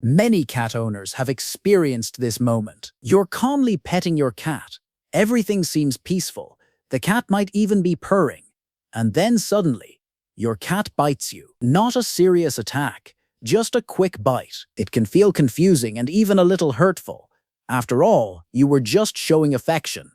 Many cat owners have experienced this moment. You're calmly petting your cat. Everything seems peaceful. The cat might even be purring. And then suddenly, your cat bites you. Not a serious attack, just a quick bite. It can feel confusing and even a little hurtful. After all, you were just showing affection.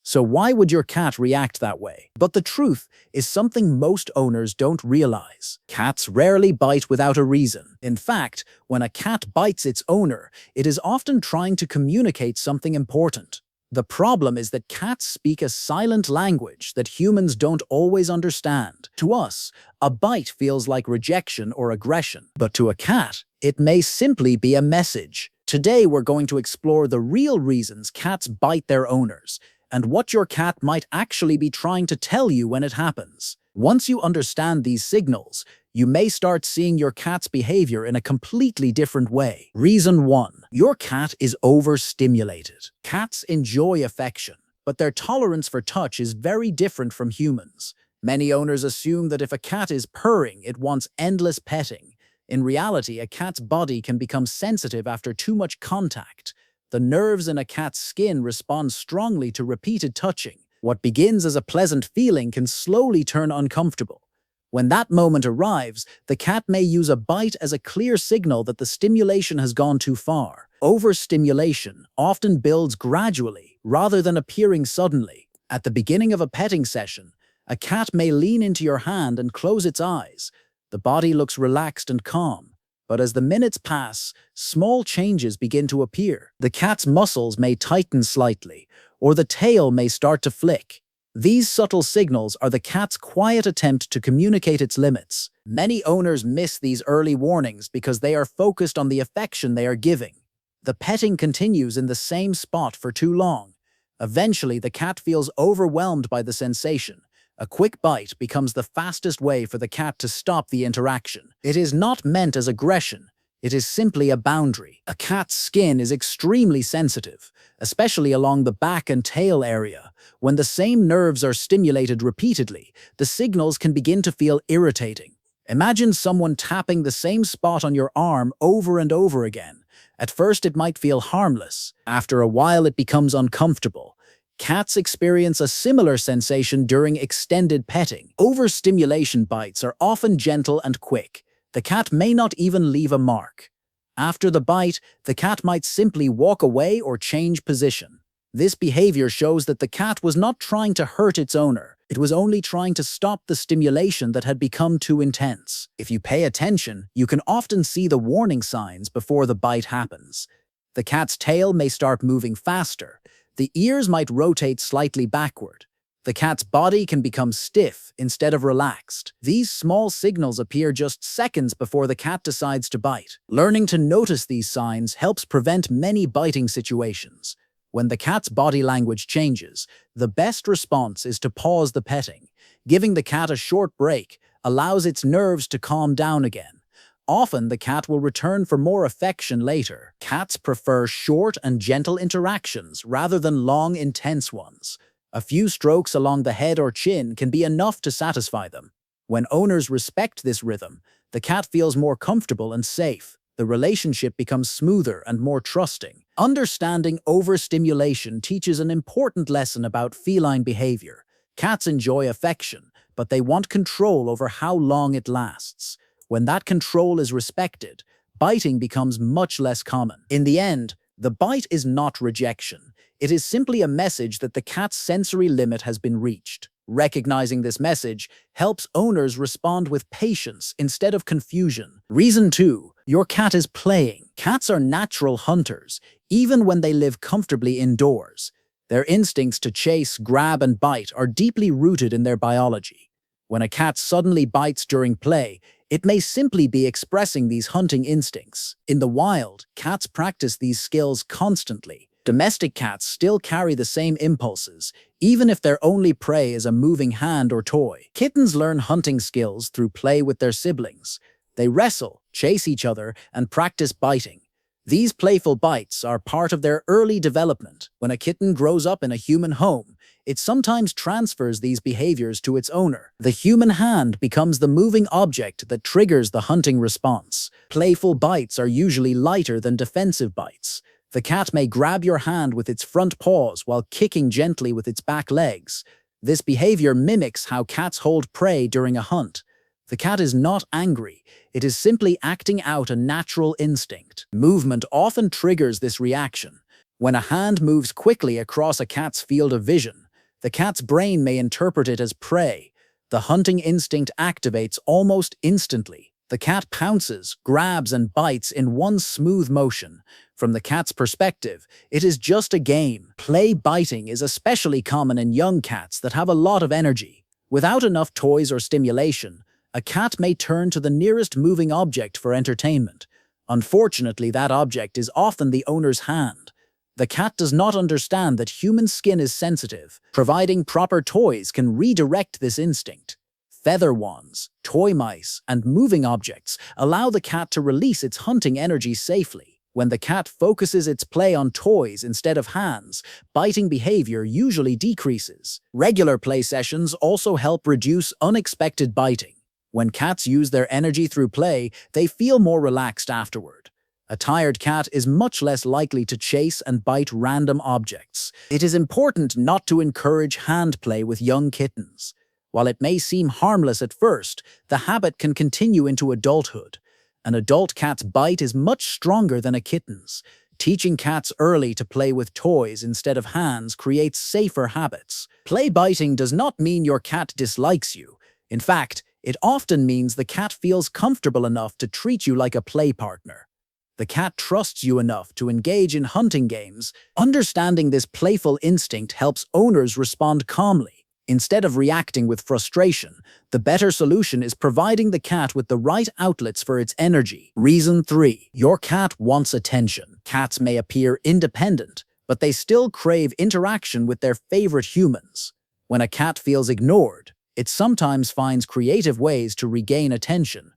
So why would your cat react that way? But the truth is something most owners don't realize. Cats rarely bite without a reason. In fact, when a cat bites its owner, it is often trying to communicate something important. The problem is that cats speak a silent language that humans don't always understand. To us, a bite feels like rejection or aggression, but to a cat, it may simply be a message. Today, we're going to explore the real reasons cats bite their owners, and what your cat might actually be trying to tell you when it happens. Once you understand these signals, you may start seeing your cat's behavior in a completely different way. Reason 1. Your cat is overstimulated. Cats enjoy affection, but their tolerance for touch is very different from humans. Many owners assume that if a cat is purring, it wants endless petting. In reality, a cat's body can become sensitive after too much contact. The nerves in a cat's skin respond strongly to repeated touching. What begins as a pleasant feeling can slowly turn uncomfortable. When that moment arrives, the cat may use a bite as a clear signal that the stimulation has gone too far. Overstimulation often builds gradually, rather than appearing suddenly. At the beginning of a petting session, a cat may lean into your hand and close its eyes. The body looks relaxed and calm. But as the minutes pass, small changes begin to appear. The cat's muscles may tighten slightly, or the tail may start to flick. These subtle signals are the cat's quiet attempt to communicate its limits. Many owners miss these early warnings because they are focused on the affection they are giving. The petting continues in the same spot for too long. Eventually, the cat feels overwhelmed by the sensation. A quick bite becomes the fastest way for the cat to stop the interaction. It is not meant as aggression. It is simply a boundary. A cat's skin is extremely sensitive, especially along the back and tail area. When the same nerves are stimulated repeatedly, the signals can begin to feel irritating. Imagine someone tapping the same spot on your arm over and over again. At first, it might feel harmless. After a while, it becomes uncomfortable. Cats experience a similar sensation during extended petting. Overstimulation bites are often gentle and quick. The cat may not even leave a mark. After the bite, the cat might simply walk away or change position. This behavior shows that the cat was not trying to hurt its owner. It was only trying to stop the stimulation that had become too intense. If you pay attention, you can often see the warning signs before the bite happens. The cat's tail may start moving faster. The ears might rotate slightly backward. The cat's body can become stiff instead of relaxed. These small signals appear just seconds before the cat decides to bite. Learning to notice these signs helps prevent many biting situations. When the cat's body language changes, the best response is to pause the petting. Giving the cat a short break allows its nerves to calm down again. Often, the cat will return for more affection later. Cats prefer short and gentle interactions rather than long, intense ones. A few strokes along the head or chin can be enough to satisfy them. When owners respect this rhythm, the cat feels more comfortable and safe. The relationship becomes smoother and more trusting. Understanding overstimulation teaches an important lesson about feline behavior. Cats enjoy affection, but they want control over how long it lasts. When that control is respected, biting becomes much less common. In the end, the bite is not rejection. It is simply a message that the cat's sensory limit has been reached. Recognizing this message helps owners respond with patience instead of confusion. Reason 2. Your cat is playing. Cats are natural hunters, even when they live comfortably indoors. Their instincts to chase, grab, and bite are deeply rooted in their biology. When a cat suddenly bites during play, it may simply be expressing these hunting instincts. In the wild, cats practice these skills constantly. Domestic cats still carry the same impulses, even if their only prey is a moving hand or toy. Kittens learn hunting skills through play with their siblings. They wrestle, chase each other, and practice biting. These playful bites are part of their early development. When a kitten grows up in a human home, it sometimes transfers these behaviors to its owner. The human hand becomes the moving object that triggers the hunting response. Playful bites are usually lighter than defensive bites. The cat may grab your hand with its front paws while kicking gently with its back legs. This behavior mimics how cats hold prey during a hunt. The cat is not angry, it is simply acting out a natural instinct. Movement often triggers this reaction. When a hand moves quickly across a cat's field of vision, the cat's brain may interpret it as prey. The hunting instinct activates almost instantly. The cat pounces, grabs, and bites in one smooth motion. From the cat's perspective, it is just a game. Play biting is especially common in young cats that have a lot of energy. Without enough toys or stimulation, a cat may turn to the nearest moving object for entertainment. Unfortunately, that object is often the owner's hand. The cat does not understand that human skin is sensitive. Providing proper toys can redirect this instinct. Feather wands, toy mice, and moving objects allow the cat to release its hunting energy safely. When the cat focuses its play on toys instead of hands, biting behavior usually decreases. Regular play sessions also help reduce unexpected biting. When cats use their energy through play, they feel more relaxed afterward. A tired cat is much less likely to chase and bite random objects. It is important not to encourage hand play with young kittens. While it may seem harmless at first, the habit can continue into adulthood. An adult cat's bite is much stronger than a kitten's. Teaching cats early to play with toys instead of hands creates safer habits. Play biting does not mean your cat dislikes you. In fact, it often means the cat feels comfortable enough to treat you like a play partner. The cat trusts you enough to engage in hunting games. Understanding this playful instinct helps owners respond calmly. Instead of reacting with frustration, the better solution is providing the cat with the right outlets for its energy. Reason 3. Your cat wants attention. Cats may appear independent, but they still crave interaction with their favorite humans. When a cat feels ignored, it sometimes finds creative ways to regain attention.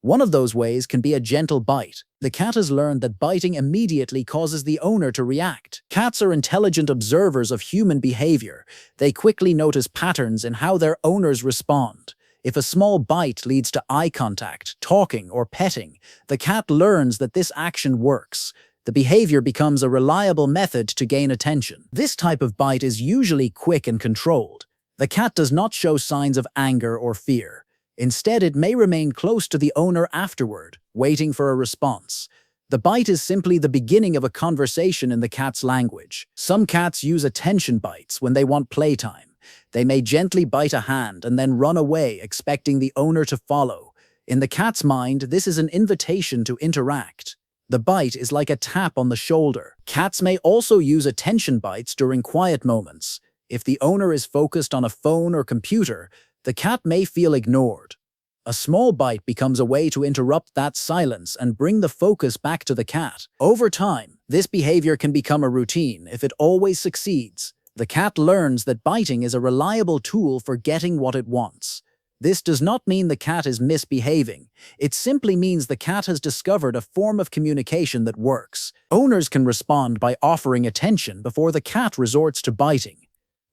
One of those ways can be a gentle bite. The cat has learned that biting immediately causes the owner to react. Cats are intelligent observers of human behavior. They quickly notice patterns in how their owners respond. If a small bite leads to eye contact, talking, or petting, the cat learns that this action works. The behavior becomes a reliable method to gain attention. This type of bite is usually quick and controlled. The cat does not show signs of anger or fear. Instead, it may remain close to the owner afterward, waiting for a response. The bite is simply the beginning of a conversation in the cat's language. Some cats use attention bites when they want playtime. They may gently bite a hand and then run away, expecting the owner to follow. In the cat's mind, this is an invitation to interact. The bite is like a tap on the shoulder. Cats may also use attention bites during quiet moments. If the owner is focused on a phone or computer, the cat may feel ignored. A small bite becomes a way to interrupt that silence and bring the focus back to the cat. Over time, this behavior can become a routine if it always succeeds. The cat learns that biting is a reliable tool for getting what it wants. This does not mean the cat is misbehaving. It simply means the cat has discovered a form of communication that works. Owners can respond by offering attention before the cat resorts to biting.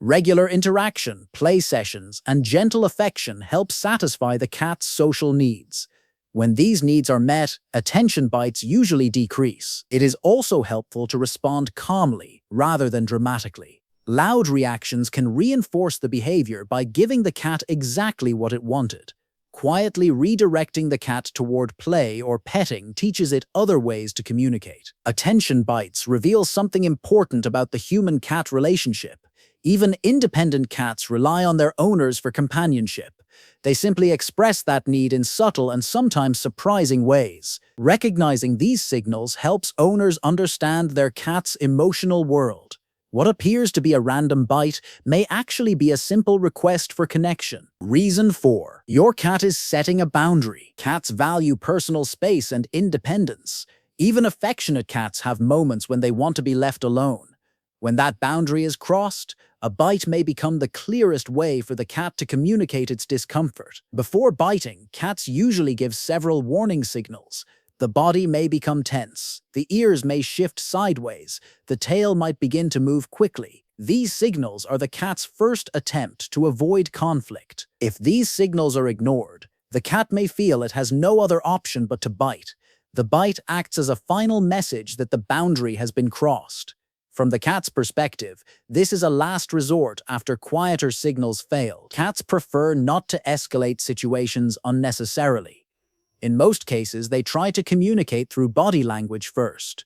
Regular interaction, play sessions, and gentle affection help satisfy the cat's social needs. When these needs are met, attention bites usually decrease. It is also helpful to respond calmly rather than dramatically. Loud reactions can reinforce the behavior by giving the cat exactly what it wanted. Quietly redirecting the cat toward play or petting teaches it other ways to communicate. Attention bites reveal something important about the human-cat relationship. Even independent cats rely on their owners for companionship. They simply express that need in subtle and sometimes surprising ways. Recognizing these signals helps owners understand their cat's emotional world. What appears to be a random bite may actually be a simple request for connection. Reason 4. Your cat is setting a boundary. Cats value personal space and independence. Even affectionate cats have moments when they want to be left alone. When that boundary is crossed, a bite may become the clearest way for the cat to communicate its discomfort. Before biting, cats usually give several warning signals. The body may become tense, the ears may shift sideways, the tail might begin to move quickly. These signals are the cat's first attempt to avoid conflict. If these signals are ignored, the cat may feel it has no other option but to bite. The bite acts as a final message that the boundary has been crossed. From the cat's perspective, this is a last resort after quieter signals fail. Cats prefer not to escalate situations unnecessarily. In most cases, they try to communicate through body language first.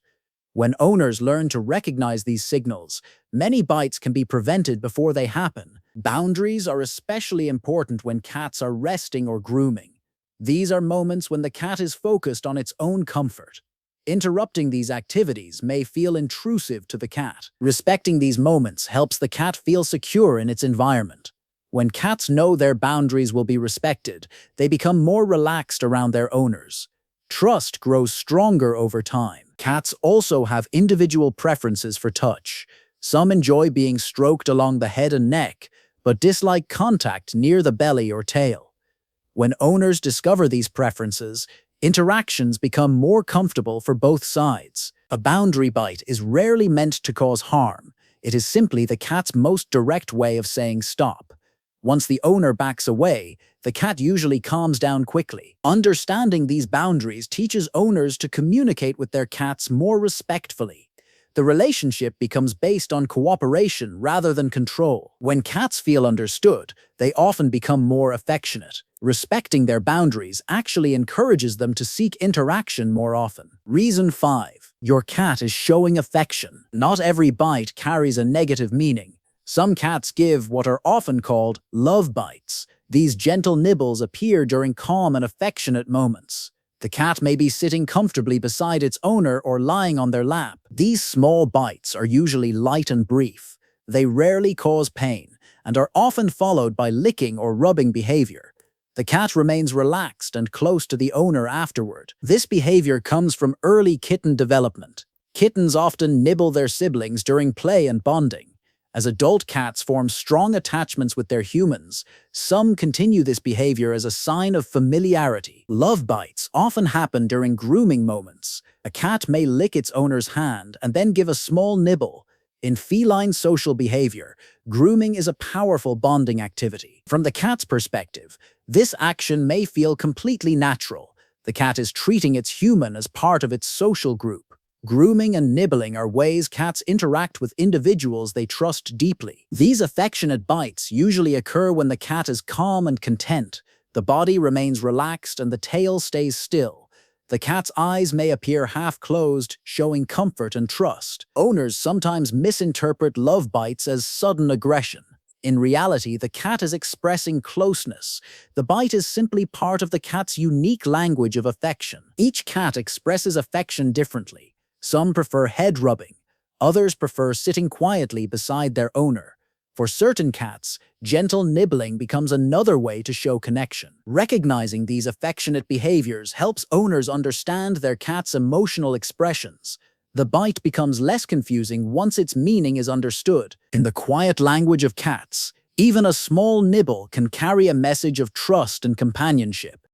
When owners learn to recognize these signals, many bites can be prevented before they happen. Boundaries are especially important when cats are resting or grooming. These are moments when the cat is focused on its own comfort. Interrupting these activities may feel intrusive to the cat. Respecting these moments helps the cat feel secure in its environment. When cats know their boundaries will be respected, they become more relaxed around their owners. Trust grows stronger over time. Cats also have individual preferences for touch. Some enjoy being stroked along the head and neck, but dislike contact near the belly or tail. When owners discover these preferences, interactions become more comfortable for both sides. A boundary bite is rarely meant to cause harm. It is simply the cat's most direct way of saying stop. Once the owner backs away, the cat usually calms down quickly. Understanding these boundaries teaches owners to communicate with their cats more respectfully. The relationship becomes based on cooperation rather than control. When cats feel understood, they often become more affectionate. Respecting their boundaries actually encourages them to seek interaction more often. Reason 5. Your cat is showing affection. Not every bite carries a negative meaning. Some cats give what are often called love bites. These gentle nibbles appear during calm and affectionate moments. The cat may be sitting comfortably beside its owner or lying on their lap. These small bites are usually light and brief. They rarely cause pain and are often followed by licking or rubbing behavior. The cat remains relaxed and close to the owner afterward. This behavior comes from early kitten development. Kittens often nibble their siblings during play and bonding. As adult cats form strong attachments with their humans, some continue this behavior as a sign of familiarity. Love bites often happen during grooming moments. A cat may lick its owner's hand and then give a small nibble. In feline social behavior, grooming is a powerful bonding activity. From the cat's perspective, this action may feel completely natural. The cat is treating its human as part of its social group. Grooming and nibbling are ways cats interact with individuals they trust deeply. These affectionate bites usually occur when the cat is calm and content, the body remains relaxed, and the tail stays still. The cat's eyes may appear half-closed, showing comfort and trust. Owners sometimes misinterpret love bites as sudden aggression. In reality, the cat is expressing closeness. The bite is simply part of the cat's unique language of affection. Each cat expresses affection differently. Some prefer head rubbing. Others prefer sitting quietly beside their owner. For certain cats, gentle nibbling becomes another way to show connection. Recognizing these affectionate behaviors helps owners understand their cat's emotional expressions. The bite becomes less confusing once its meaning is understood. In the quiet language of cats, even a small nibble can carry a message of trust and companionship.